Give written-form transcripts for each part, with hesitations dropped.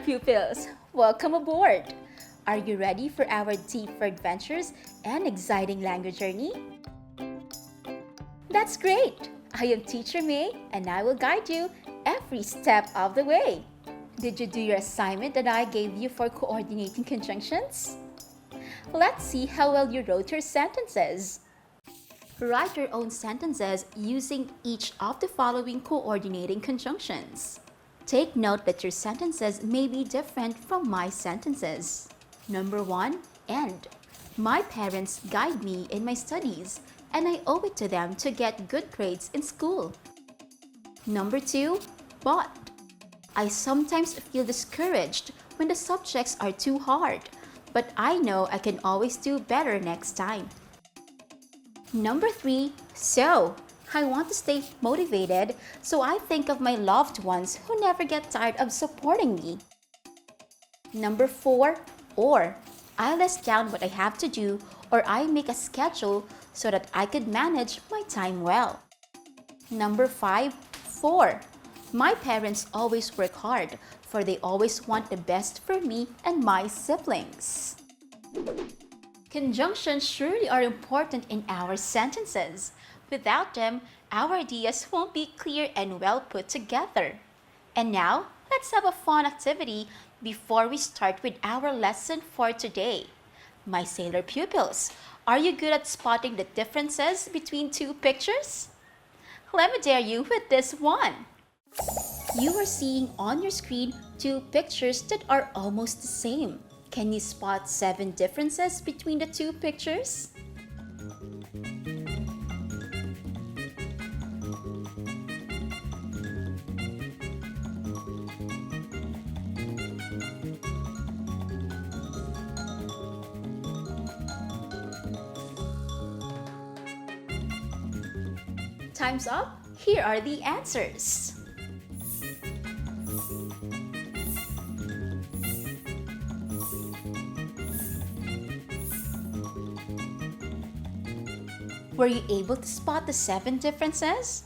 pupils! Welcome aboard! Are you ready for our deeper adventures and exciting language journey? That's great! I am Teacher May and I will guide you every step of the way. Did you do your assignment that I gave you for coordinating conjunctions? Let's see how well you wrote your sentences. Write your own sentences using each of the following coordinating conjunctions. Take note that your sentences may be different from my sentences. Number 1, and. My parents guide me in my studies, and I owe it to them to get good grades in school. Number 2, but. I sometimes feel discouraged when the subjects are too hard, but I know I can always do better next time. Number 3, so. I want to stay motivated, so I think of my loved ones who never get tired of supporting me. Number 4, or. I list down what I have to do, or I make a schedule so that I could manage my time well. Number 5, for. My parents always work hard, for they always want the best for me and my siblings. Conjunctions surely are important in our sentences. Without them, our ideas won't be clear and well put together. And now, let's have a fun activity before we start with our lesson for today. My sailor pupils, are you good at spotting the differences between two pictures? Let me dare you with this one. You are seeing on your screen two pictures that are almost the same. Can you spot 7 differences between the two pictures? Time's up. Here are the answers. Were you able to spot the 7 differences?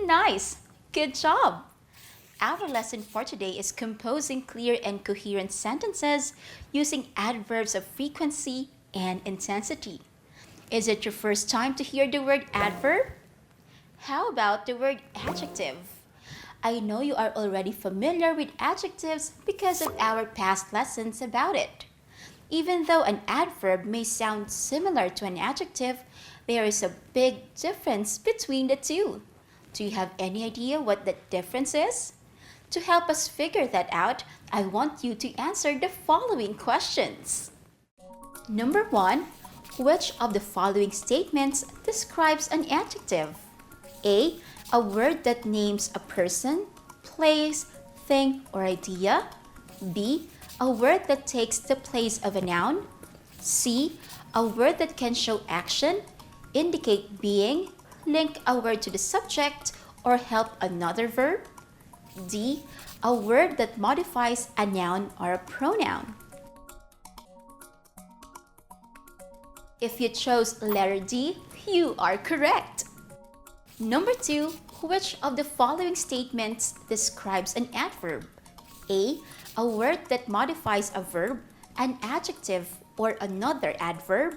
Nice! Good job! Our lesson for today is composing clear and coherent sentences using adverbs of frequency and intensity. Is it your first time to hear the word adverb? How about the word adjective? I know you are already familiar with adjectives because of our past lessons about it. Even though an adverb may sound similar to an adjective, there is a big difference between the two. Do you have any idea what the difference is? To help us figure that out, I want you to answer the following questions. Number 1, which of the following statements describes an adjective? A word that names a person, place, thing, or idea. B, a word that takes the place of a noun. C, a word that can show action, indicate being, link a word to the subject, or help another verb. D, a word that modifies a noun or a pronoun. If you chose letter D, you are correct. Number 2, which of the following statements describes an adverb? A word that modifies a verb, an adjective, or another adverb.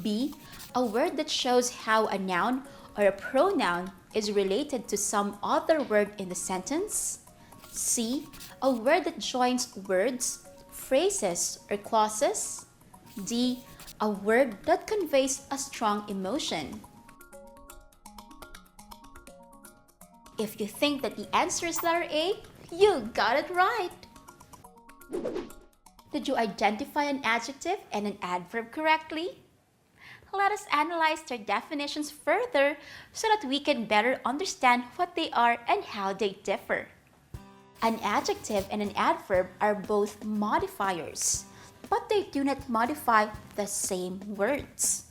B, a word that shows how a noun or a pronoun is related to some other word in the sentence. C, a word that joins words, phrases, or clauses. D, a word that conveys a strong emotion. If you think that the answer is letter A, you got it right! Did you identify an adjective and an adverb correctly? Let us analyze their definitions further so that we can better understand what they are and how they differ. An adjective and an adverb are both modifiers, but they do not modify the same words.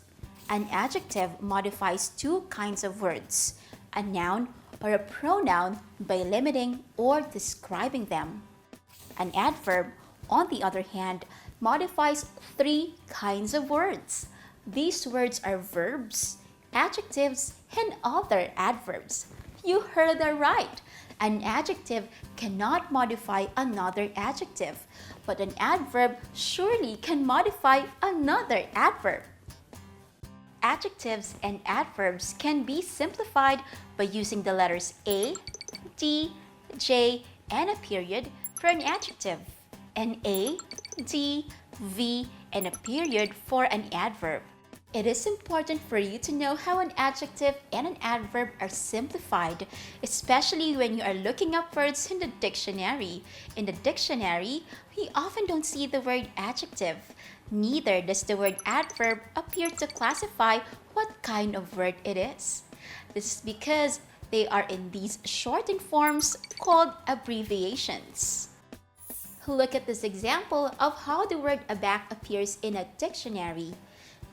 An adjective modifies 2 kinds of words, a noun or a pronoun, by limiting or describing them. An adverb, on the other hand, modifies 3 kinds of words. These words are verbs, adjectives, and other adverbs. You heard that right. An adjective cannot modify another adjective, but an adverb surely can modify another adverb. Adjectives and adverbs can be simplified by using the letters A, D, J, and a period for an adjective, and A, D, V, and a period for an adverb. It is important for you to know how an adjective and an adverb are simplified, especially when you are looking up words in the dictionary. In the dictionary, we often don't see the word adjective. Neither does the word adverb appear to classify what kind of word it is. This is because they are in these shortened forms called abbreviations. Look at this example of how the word aback appears in a dictionary.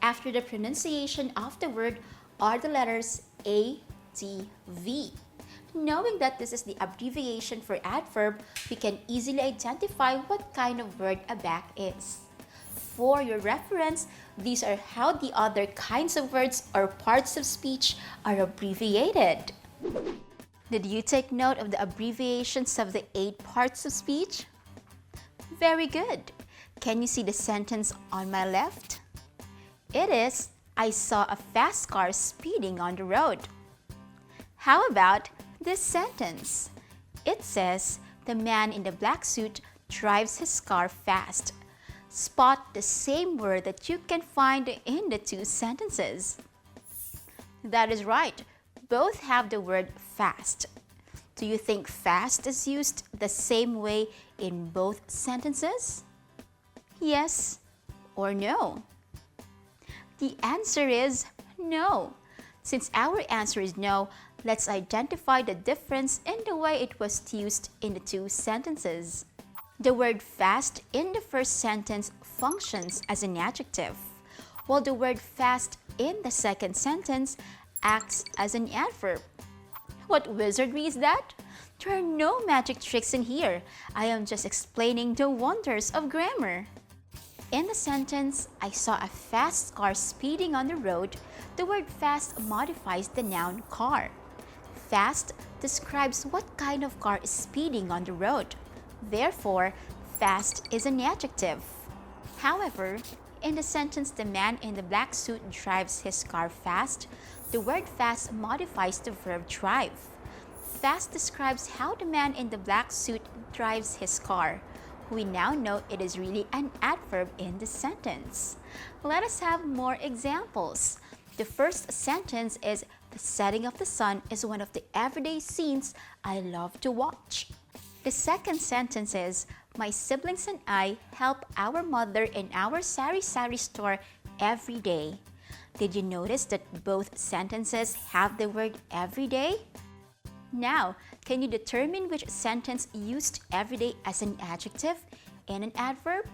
After the pronunciation of the word are the letters A, D, V. Knowing that this is the abbreviation for adverb, we can easily identify what kind of word aback is. For your reference, these are how the other kinds of words or parts of speech are abbreviated. Did you take note of the abbreviations of the 8 parts of speech? Very good. Can you see the sentence on my left? It is, I saw a fast car speeding on the road. How about this sentence? It says, the man in the black suit drives his car fast. Spot the same word that you can find in the 2 sentences. That is right. Both have the word fast. Do you think fast is used the same way in both sentences? Yes or no? The answer is no. Since our answer is no, let's identify the difference in the way it was used in the 2 sentences. The word fast in the first sentence functions as an adjective, while the word fast in the second sentence acts as an adverb. What wizardry is that? There are no magic tricks in here. I am just explaining the wonders of grammar. In the sentence, I saw a fast car speeding on the road, the word fast modifies the noun car. Fast describes what kind of car is speeding on the road. Therefore, fast is an adjective. However, in the sentence, the man in the black suit drives his car fast, the word fast modifies the verb drive. Fast describes how the man in the black suit drives his car. We now know it is really an adverb in the sentence. Let us have more examples. The first sentence is, the setting of the sun is one of the everyday scenes I love to watch. The second sentence is, my siblings and I help our mother in our sari-sari store every day. Did you notice that both sentences have the word every day? Now, can you determine which sentence used every day as an adjective and an adverb?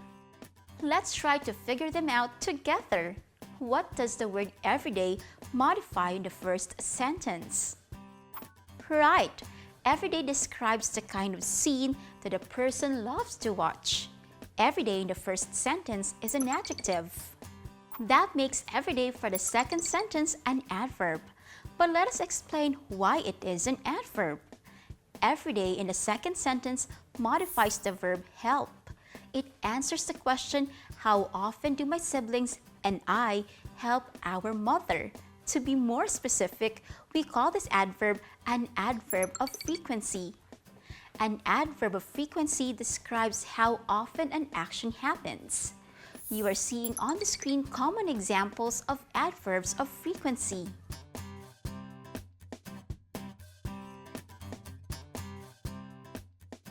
Let's try to figure them out together. What does the word everyday modify in the first sentence? Right, everyday describes the kind of scene that a person loves to watch. Everyday in the first sentence is an adjective. That makes everyday for the second sentence an adverb. But let us explain why it is an adverb. Everyday in the second sentence modifies the verb help. It answers the question, how often do my siblings and I help our mother? To be more specific, we call this adverb an adverb of frequency. An adverb of frequency describes how often an action happens. You are seeing on the screen common examples of adverbs of frequency.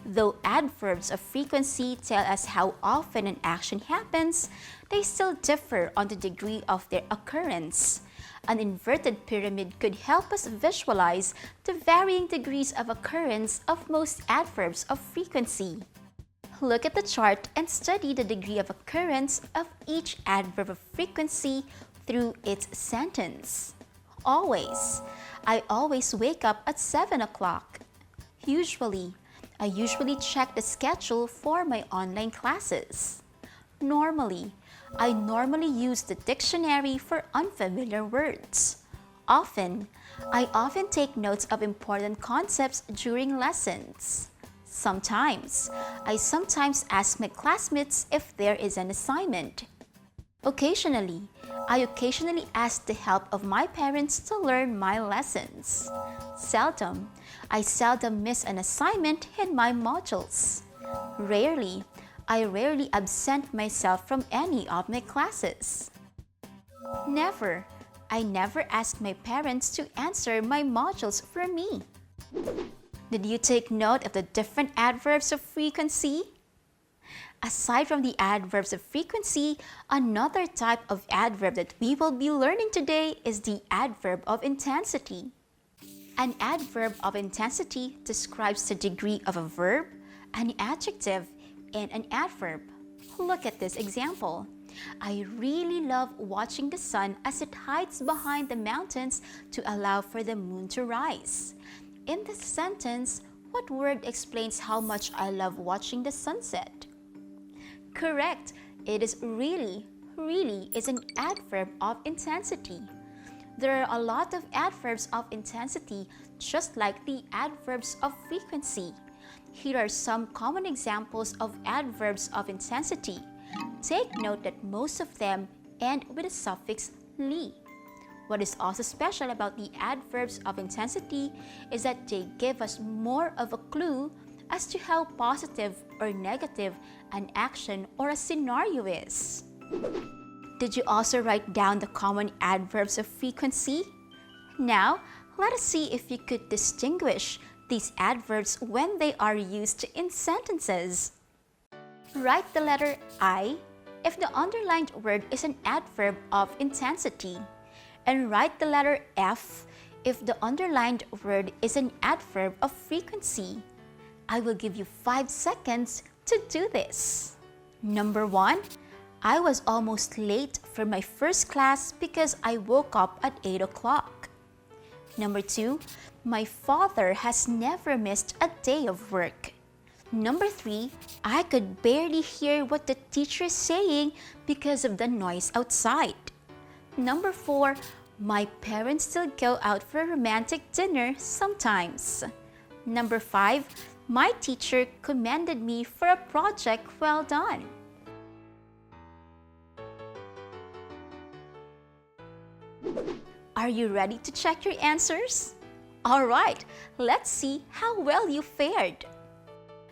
Though adverbs of frequency tell us how often an action happens, they still differ on the degree of their occurrence. An inverted pyramid could help us visualize the varying degrees of occurrence of most adverbs of frequency. Look at the chart and study the degree of occurrence of each adverb of frequency through its sentence. Always. I always wake up at 7 o'clock. Usually. I usually check the schedule for my online classes. Normally. I normally use the dictionary for unfamiliar words. Often. I often take notes of important concepts during lessons. Sometimes. I sometimes ask my classmates if there is an assignment. Occasionally. I occasionally ask the help of my parents to learn my lessons. Seldom. I seldom miss an assignment in my modules. Rarely. I rarely absent myself from any of my classes. Never. I never ask my parents to answer my modules for me. Did you take note of the different adverbs of frequency? Aside from the adverbs of frequency, another type of adverb that we will be learning today is the adverb of intensity. An adverb of intensity describes the degree of a verb, an adjective, and an adverb. Look at this example. I really love watching the sun as it hides behind the mountains to allow for the moon to rise. In this sentence, what word explains how much I love watching the sunset? Correct. It is really. Really is an adverb of intensity. There are a lot of adverbs of intensity, just like the adverbs of frequency. Here are some common examples of adverbs of intensity. Take note that most of them end with the suffix "ly." What is also special about the adverbs of intensity is that they give us more of a clue as to how positive or negative an action or a scenario is. Did you also write down the common adverbs of frequency? Now, let us see if you could distinguish these adverbs when they are used in sentences. Write the letter I if the underlined word is an adverb of intensity, and write the letter F if the underlined word is an adverb of frequency. I will give you 5 seconds to do this. Number 1, I was almost late for my first class because I woke up at 8 o'clock. Number 2, my father has never missed a day of work. Number 3, I could barely hear what the teacher is saying because of the noise outside. Number 4, my parents still go out for a romantic dinner sometimes. Number 5, my teacher commended me for a project well done. Are you ready to check your answers? All right, let's see how well you fared.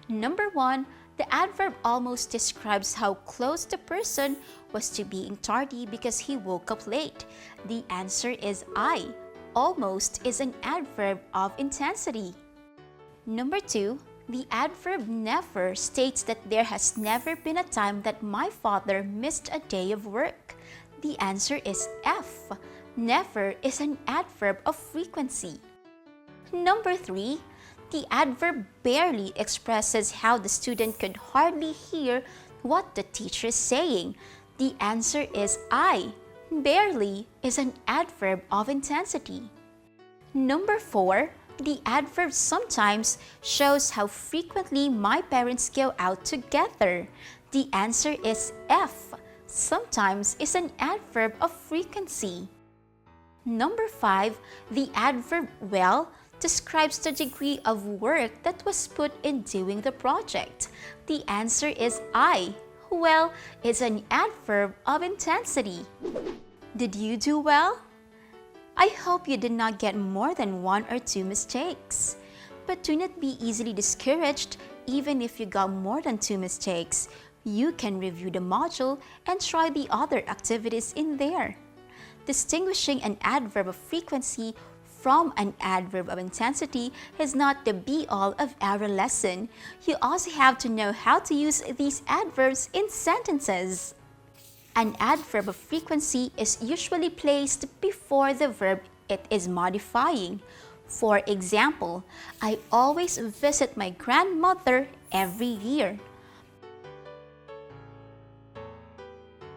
Number 1, the adverb almost describes how close the person was to being tardy because he woke up late. The answer is I. Almost is an adverb of intensity. Number 2, the adverb never states that there has never been a time that my father missed a day of work. The answer is F. Never is an adverb of frequency. Number 3, the adverb barely expresses how the student could hardly hear what the teacher is saying. The answer is I. Barely is an adverb of intensity. Number 4, the adverb sometimes shows how frequently my parents go out together. The answer is F. Sometimes is an adverb of frequency. Number 5, the adverb well describes the degree of work that was put in doing the project. The answer is I. Well is an adverb of intensity. Did you do well? I hope you did not get more than 1 or 2 mistakes. But do not be easily discouraged even if you got more than 2 mistakes. You can review the module and try the other activities in there. Distinguishing an adverb of frequency from an adverb of intensity is not the be-all of our lesson. You also have to know how to use these adverbs in sentences. An adverb of frequency is usually placed before the verb it is modifying. For example, I always visit my grandmother every year.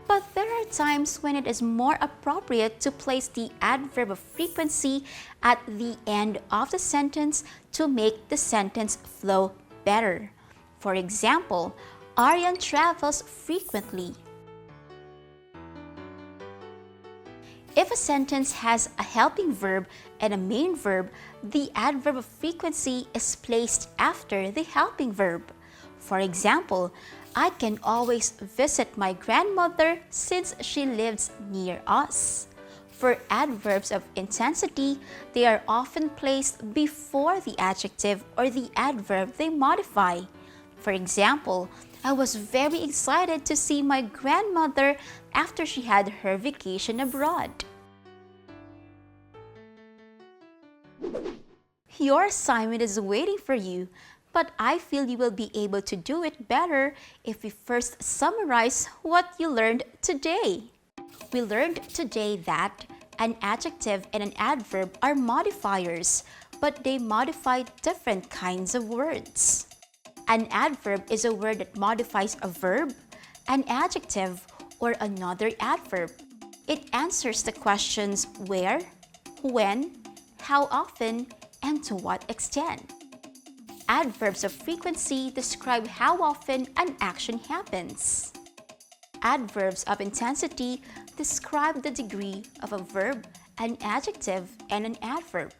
But there are times when it is more appropriate to place the adverb of frequency at the end of the sentence to make the sentence flow better. For example, Aryan travels frequently. If a sentence has a helping verb and a main verb, the adverb of frequency is placed after the helping verb. For example, I can always visit my grandmother since she lives near us. For adverbs of intensity, they are often placed before the adjective or the adverb they modify. For example, I was very excited to see my grandmother after she had her vacation abroad. Your assignment is waiting for you, but I feel you will be able to do it better if we first summarize what you learned today. We learned today that an adjective and an adverb are modifiers, but they modify different kinds of words. An adverb is a word that modifies a verb, an adjective, or another adverb. It answers the questions where, when, how often, and to what extent. Adverbs of frequency describe how often an action happens. Adverbs of intensity describe the degree of a verb, an adjective, and an adverb.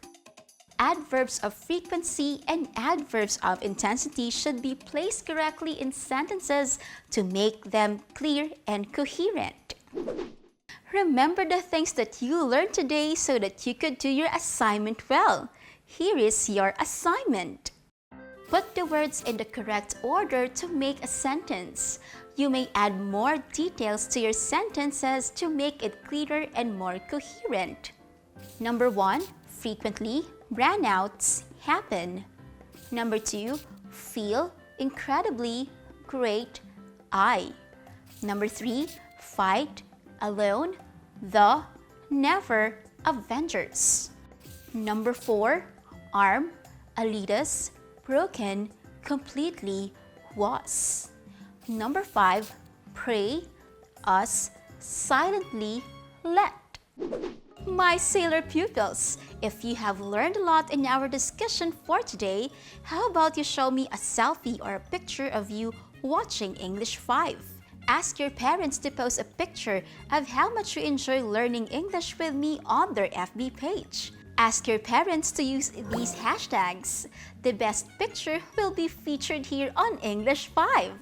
Adverbs of frequency and adverbs of intensity should be placed correctly in sentences to make them clear and coherent. Remember the things that you learned today so that you could do your assignment well. Here is your assignment. Put the words in the correct order to make a sentence. You may add more details to your sentences to make it clearer and more coherent. Number 1, frequently, brownouts happen. Number 2, feel incredibly great I. Number 3, fight, alone, the, never, Avengers. Number 4, arm, alitas, broken, completely, was. Number 5, pray, us, silently, let. My sailor pupils, if you have learned a lot in our discussion for today, how about you show me a selfie or a picture of you watching English 5? Ask your parents to post a picture of how much you enjoy learning English with me on their FB page. Ask your parents to use these hashtags. The best picture will be featured here on English 5.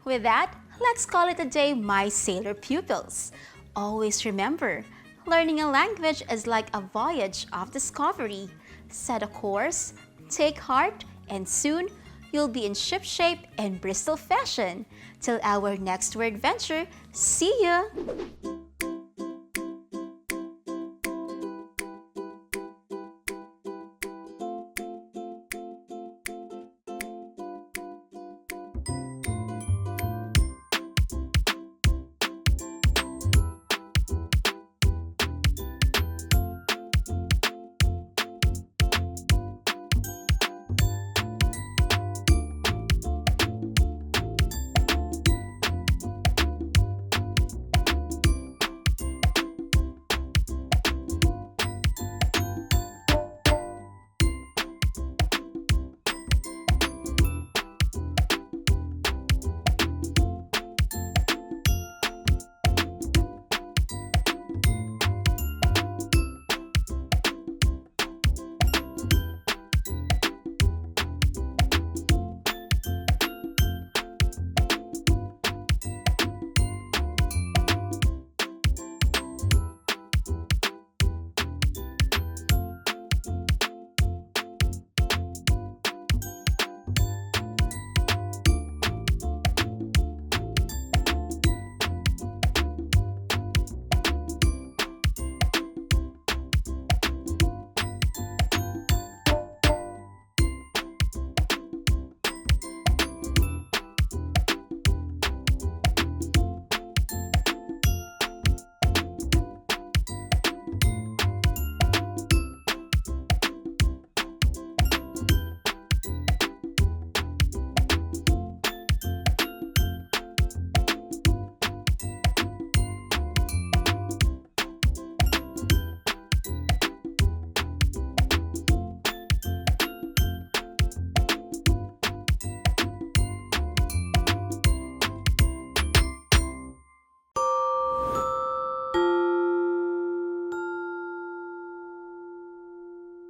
With that, let's call it a day, my sailor pupils. Always remember, learning a language is like a voyage of discovery. Set a course, take heart, and soon you'll be in shipshape and Bristol fashion. Till our next word venture, see ya!